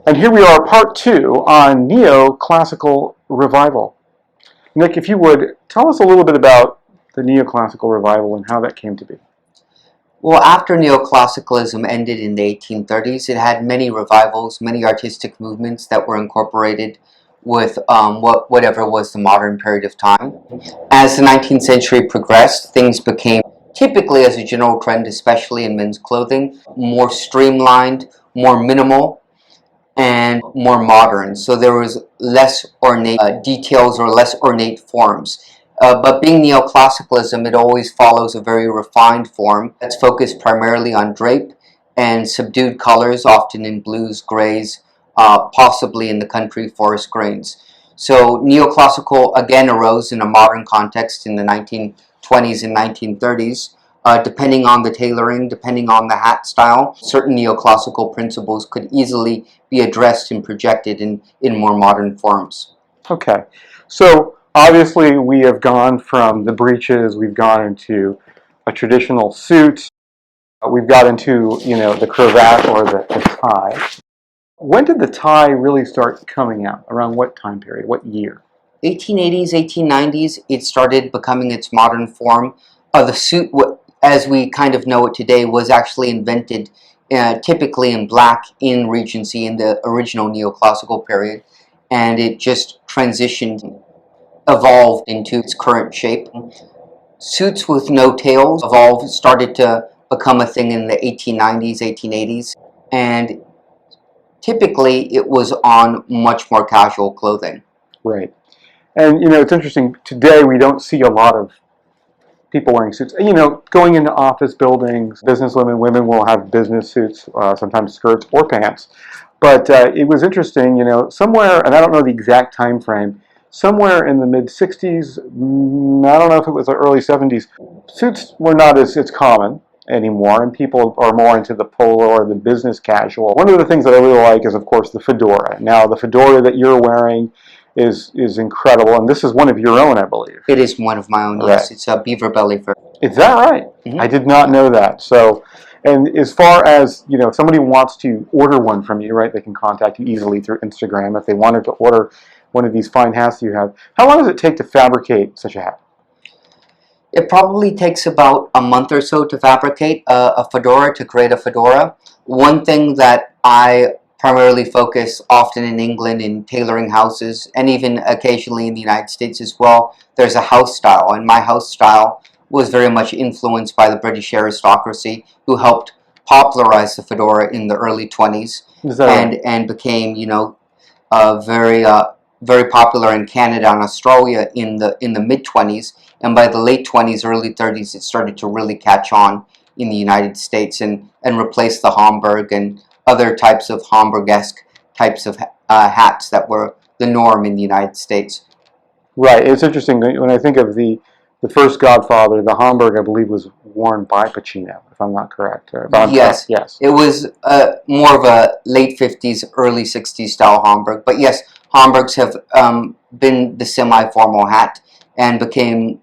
And here we are, part 2 on neoclassical revival. Nick, if you would, tell us a little bit about the neoclassical revival and how that came to be. Well, after neoclassicalism ended in the 1830s, it had many revivals, many artistic movements that were incorporated with whatever was the modern period of time. As the 19th century progressed, things became, typically as a general trend, especially in men's clothing, more streamlined, more minimal, and more modern. So there was less ornate details or less ornate forms. But being neoclassicalism, it always follows a very refined form that's focused primarily on drape and subdued colors, often in blues, grays, possibly in the country forest grains. So neoclassical again arose in a modern context in the 1920s and 1930s. Depending on the tailoring, depending on the hat style, certain neoclassical principles could easily be addressed and projected in more modern forms. Okay, so obviously we have gone from the breeches, we've gone into a traditional suit, we've got into, the cravat or the tie. When did the tie really start coming out? Around what time period? What year? 1880s, 1890s, it started becoming its modern form. The suit, as we kind of know it today, was actually invented typically in black in Regency in the original neoclassical period, and it just transitioned, evolved into its current shape. Suits with no tails started to become a thing in the 1890s, 1880s, and typically it was on much more casual clothing. Right. And, it's interesting. Today we don't see a lot of people wearing suits. Going into office buildings, women will have business suits, sometimes skirts or pants. But it was interesting, somewhere, and I don't know the exact time frame, somewhere in the mid-60s, I don't know if it was the early 70s, suits were not as common anymore, and people are more into the polo or the business casual. One of the things that I really like is, of course, the fedora. Now, the fedora that you're wearing is incredible, and this is one of your own, I believe. It is one of my own, right. Yes. It's a beaver belly fur. Is that right? Mm-hmm. I did not know that. So, and as far as, if somebody wants to order one from you, right, they can contact you easily through Instagram if they wanted to order one of these fine hats you have. How long does it take to fabricate such a hat? It probably takes about a month or so to fabricate a fedora, to create a fedora. One thing that I primarily focus often in England in tailoring houses, and even occasionally in the United States as well, there's a house style, and my house style was very much influenced by the British aristocracy, who helped popularize the fedora in the early 20s, and became, very popular in Canada and Australia in the mid-20s, and by the late 20s, early 30s, it started to really catch on in the United States and replace the Homburg and other types of Homburg-esque types of hats that were the norm in the United States. Right. It's interesting when I think of the first Godfather, the Homburg, I believe, was worn by Pacino, if I'm not correct. Yes. Yes. It was more of a late 50s, early 60s style Homburg. But yes, Homburgs have been the semi-formal hat and became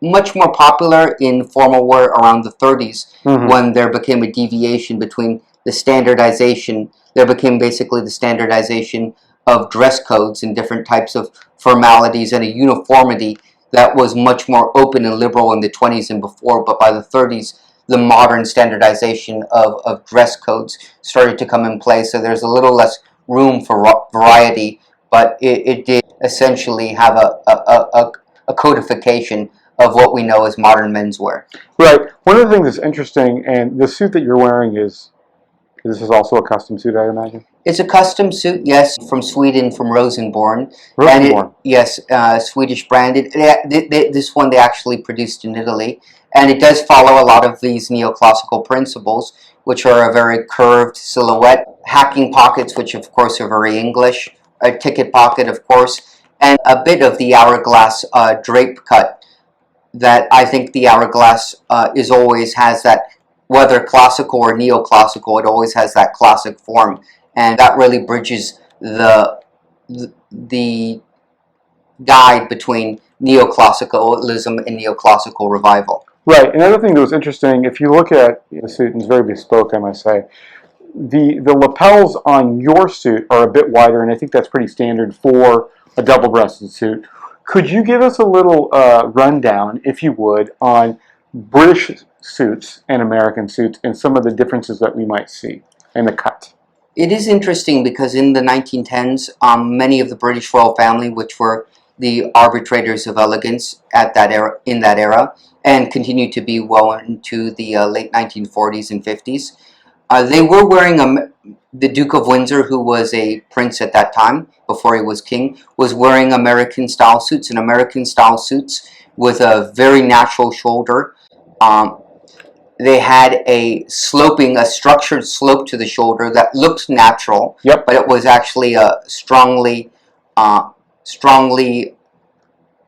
much more popular in formal wear around the 30s, when there became a deviation between the standardization. There became basically the standardization of dress codes and different types of formalities and a uniformity that was much more open and liberal in the 20s and before. But by the 30s, the modern standardization of dress codes started to come in place. So there's a little less room for variety, but it did essentially have a codification of what we know as modern menswear. Right. One of the things that's interesting, and the suit that you're wearing this is also a custom suit, I imagine? It's a custom suit, yes, from Sweden, from Rosenborn. Yes, Swedish branded. This one they actually produced in Italy. And it does follow a lot of these neoclassical principles, which are a very curved silhouette, hacking pockets, which of course are very English, a ticket pocket, of course, and a bit of the hourglass drape cut that I think the hourglass is always has that, whether classical or neoclassical, it always has that classic form, and that really bridges the guide between neoclassicalism and neoclassical revival. Right. Another thing that was interesting, if you look at the suit, and it's very bespoke, I must say, the lapels on your suit are a bit wider, and I think that's pretty standard for a double-breasted suit. Could you give us a little rundown, if you would, on British suits and American suits and some of the differences that we might see in the cut? It is interesting because in the 1910s, many of the British royal family, which were the arbitrators of elegance at that era, in that era, and continue to be well into the late 1940s and 50s, they were wearing the Duke of Windsor, who was a prince at that time, before he was king, was wearing American-style suits, and American-style suits with a very natural shoulder. They had a structured slope to the shoulder that looked natural, Yep. but it was actually a strongly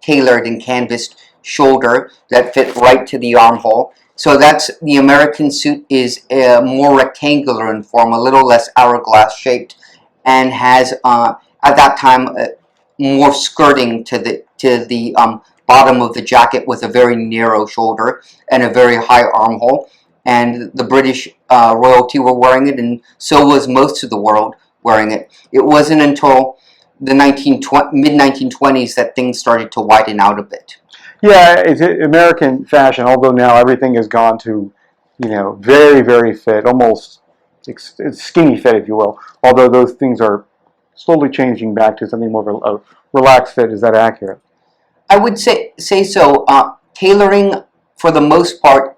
tailored and canvassed shoulder that fit right to the armhole. So that's the American suit is more rectangular in form, a little less hourglass shaped, and has at that time more skirting to the bottom of the jacket with a very narrow shoulder and a very high armhole. And the British royalty were wearing it, and so was most of the world wearing it. It wasn't until the mid-1920s that things started to widen out a bit. Yeah, it's American fashion, although now everything has gone to, very, very fit, almost it's skinny fit, if you will. Although those things are slowly changing back to something more of a relaxed fit. Is that accurate? I would say so. Tailoring, for the most part,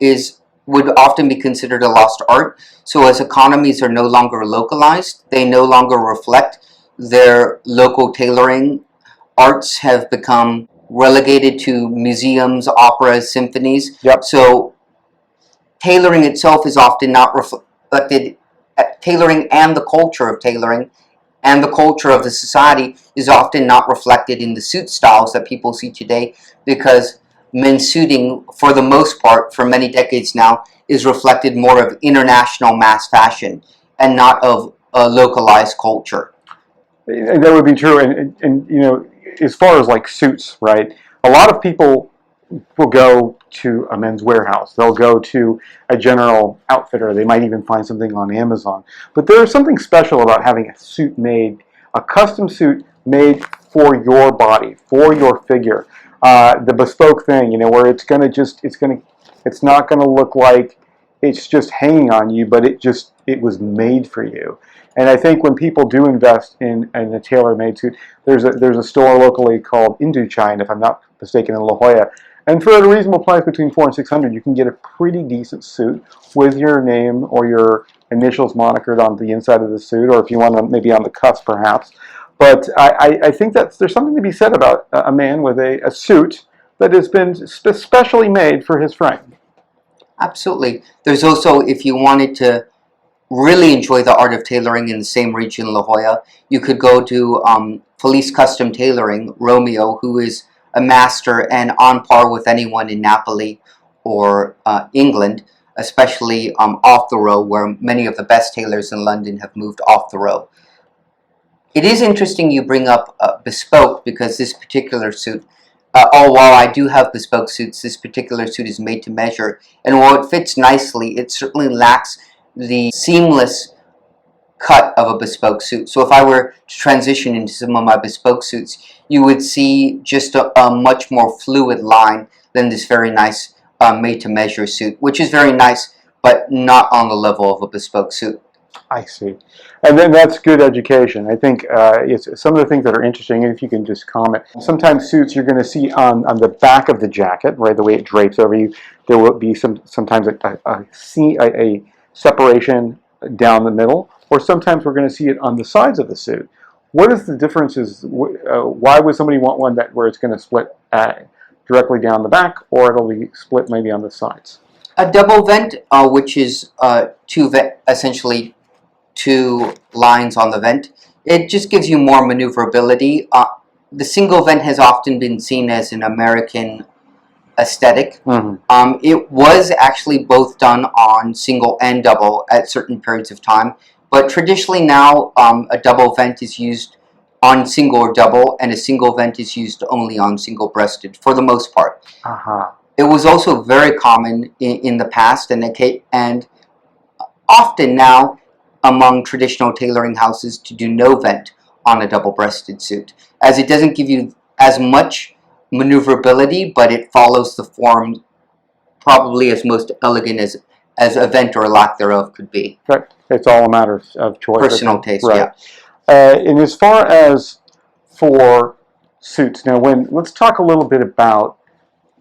would often be considered a lost art. So as economies are no longer localized, they no longer reflect their local tailoring. Arts have become relegated to museums, operas, symphonies. Yep. So tailoring itself is often not reflected. Tailoring and the culture of tailoring and the culture of the society is often not reflected in the suit styles that people see today, because men's suiting, for the most part, for many decades now, is reflected more of international mass fashion and not of a localized culture. That would be true, and as far as like suits, right? A lot of people will go to a Men's Warehouse. They'll go to a general outfitter. They might even find something on Amazon. But there's something special about having a suit made, a custom suit made for your body, for your figure. The bespoke thing, where it's not gonna look like it's just hanging on you, but it was made for you. And I think when people do invest in a tailor-made suit, there's a store locally called Indochine, if I'm not mistaken, in La Jolla. And for a reasonable price, between $400 and $600, you can get a pretty decent suit with your name or your initials monikered on the inside of the suit, or if you want to, maybe on the cuffs, perhaps. But I think there's something to be said about a man with a suit that has been specially made for his frame. Absolutely. There's also, if you wanted to really enjoy the art of tailoring in the same region, La Jolla, you could go to Felice Custom Tailoring, Romeo, who is a master and on par with anyone in Napoli or England, especially off the row, where many of the best tailors in London have moved off the row. It is interesting you bring up bespoke, because this particular suit, while I do have bespoke suits, this particular suit is made to measure, and while it fits nicely, it certainly lacks the seamless cut of a bespoke suit. So if I were to transition into some of my bespoke suits, you would see just a much more fluid line than this very nice made-to-measure suit, which is very nice, but not on the level of a bespoke suit. I see. And then that's good education. I think it's some of the things that are interesting, and if you can just comment. Sometimes suits you're going to see on the back of the jacket, right, the way it drapes over you, there will be sometimes a separation down the middle, or sometimes we're going to see it on the sides of the suit. What is the differences? Why would somebody want one where it's going to split directly down the back, or it'll be split maybe on the sides? A double vent, which is essentially two lines on the vent, it just gives you more maneuverability. The single vent has often been seen as an American aesthetic. Mm-hmm. It was actually both done on single and double at certain periods of time, but traditionally now a double vent is used on single or double, and a single vent is used only on single-breasted for the most part. Uh-huh. It was also very common in the past, and often now among traditional tailoring houses to do no vent on a double-breasted suit, as it doesn't give you as much maneuverability, but it follows the form probably as most elegant as a vent or a lack thereof could be. Right. It's all a matter of choice. Personal taste, right. yeah. And as far as for suits, now let's talk a little bit about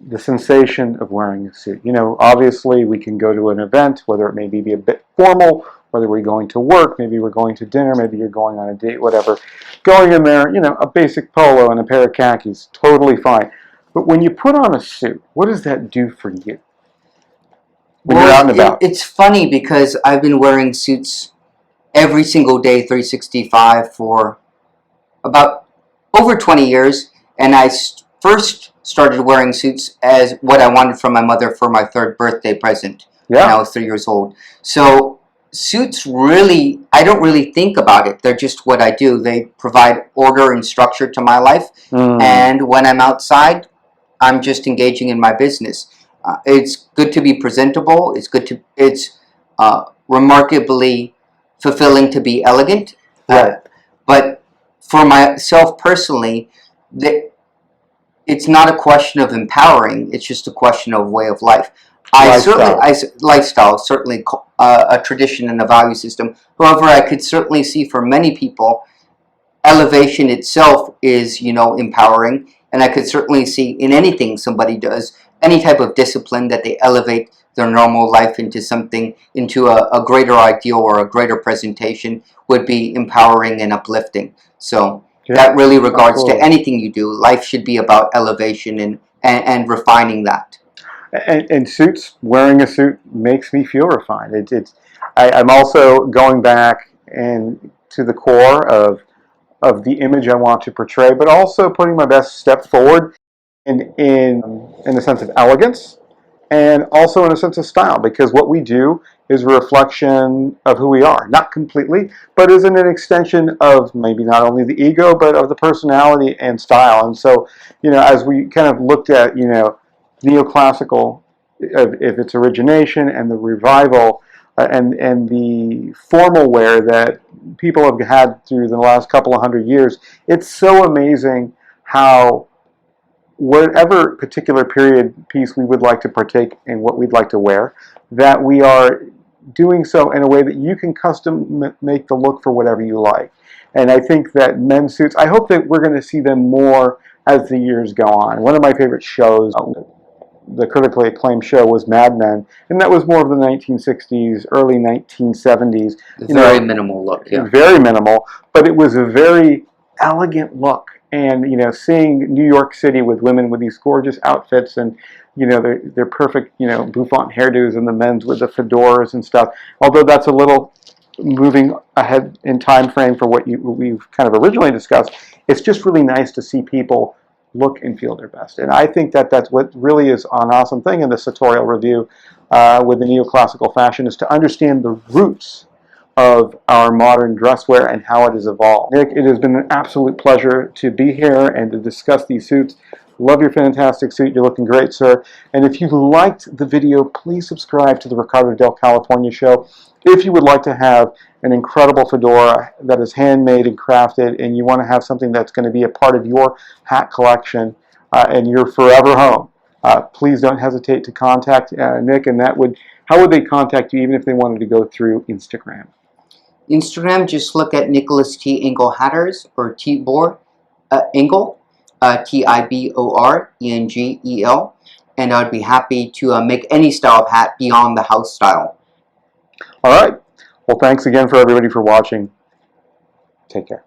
the sensation of wearing a suit. You know, obviously we can go to an event, whether it may be a bit formal, whether we're going to work, maybe we're going to dinner, maybe you're going on a date, whatever. Going in there, you know, a basic polo and a pair of khakis, totally fine. But when you put on a suit, what does that do for you? When you're out and about. It's funny because I've been wearing suits every single day, 365, for about over 20 years, and I first started wearing suits as what I wanted from my mother for my 3rd birthday present when I was 3 years old. So suits really, I don't really think about it. They're just what I do. They provide order and structure to my life, and when I'm outside, I'm just engaging in my business. It's good to be presentable. It's remarkably fulfilling to be elegant. But for myself personally, it's not a question of empowering. It's just a question of way of life. Lifestyle, certainly a tradition and a value system. However, I could certainly see for many people, elevation itself is, you know, empowering. And I could certainly see in anything somebody does, any type of discipline that they elevate their normal life into something, into a greater ideal or a greater presentation, would be empowering and uplifting. So that really regards to anything you do. Life should be about elevation and refining that. And suits, wearing a suit makes me feel refined. I'm also going back and to the core of the image I want to portray, but also putting my best step forward in a sense of elegance and also in a sense of style, because what we do is a reflection of who we are. Not completely, but is an extension of maybe not only the ego, but of the personality and style. And so, you know, as we kind of looked at, you know, neoclassical, if its origination and the revival and the formal wear that people have had through the last couple of 100 years, it's so amazing how whatever particular period piece we would like to partake in, what we'd like to wear, that we are doing so in a way that you can custom make the look for whatever you like. And I think that men's suits, I hope that we're going to see them more as the years go on. One of my favorite shows, the critically acclaimed show, was Mad Men, and that was more of the 1960s, early 1970s. Very minimal look, yeah. Very minimal, but it was a very elegant look. And, you know, seeing New York City with women with these gorgeous outfits and, you know, their perfect, you know, bouffant hairdos, and the men's with the fedoras and stuff. Although that's a little moving ahead in time frame for what we've kind of originally discussed, it's just really nice to see people look and feel their best. And I think that that's what really is an awesome thing in the sartorial review with the neoclassical fashion, is to understand the roots of our modern dress wear and how it has evolved. Nick, it has been an absolute pleasure to be here and to discuss these suits. Love your fantastic suit. You're looking great, sir. And if you liked the video, please subscribe to the Ricardo Del California show. If you would like to have an incredible fedora that is handmade and crafted, and you want to have something that's going to be a part of your hat collection and your forever home, please don't hesitate to contact Nick. And how would they contact you, even if they wanted to go through Instagram? Instagram, just look at Nicholas T. Engel Hatters, or Tibor Engel, Tiborengel, and I would be happy to make any style of hat beyond the house style. All right. Well, thanks again for everybody for watching. Take care.